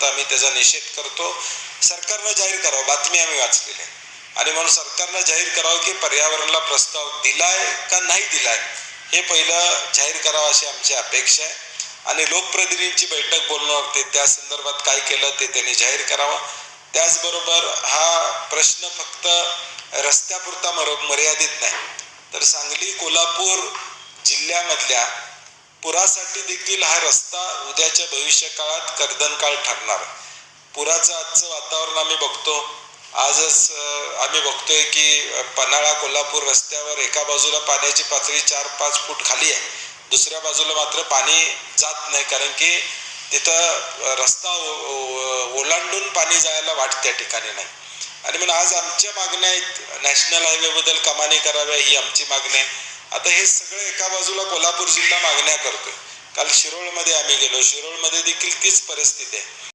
आम्ही त्याचा निषेध करतो. सरकारनं जाहीर करावं, बातमी आम्ही वाचलेली आहे आणि म्हणून सरकारनं जाहीर करावं की पर्यावरणाला प्रस्ताव दिलाय का नाही दिलाय हे पहिलं जाहीर करावं अशी आमची अपेक्षा आहे. आणि लोकप्रतिनिधींची बैठक बोलणं होते त्या संदर्भात काय केलं ते त्यांनी जाहीर करावं. त्याचबरोबर हा प्रश्न फक्त रस्त्यापुरता मर्यादित नाही, तर सांगली कोल्हापूर जिल्ह्यामधल्या पुरासाठी देखील हा रस्ता उद्याच्या भविष्य काळात कर्दनकाळ ठरणार. पुराचं आजचं वातावरण आम्ही बघतो. आजच आम्ही बघतोय की पन्हाळा कोल्हापूर रस्त्यावर एका बाजूला पाण्याची पातळी 4-5 फूट खाली आहे, दुसऱ्या बाजूला मात्र पाणी जात नाही, कारण की तिथं रस्ता ओलांडून पाणी जायला वाट त्या ठिकाणी नाही. आणि म्हणून आज आमच्या मागण्या आहेत, नॅशनल हायवेबद्दल कमानी कराव्या ही आमची मागणी आहे. आता हे सगळं एका बाजूला कोल्हापूर जिल्हा मागण्या करतोय. काल शिरोळमध्ये आम्ही गेलो, शिरोळमध्ये देखील तीच परिस्थिती आहे.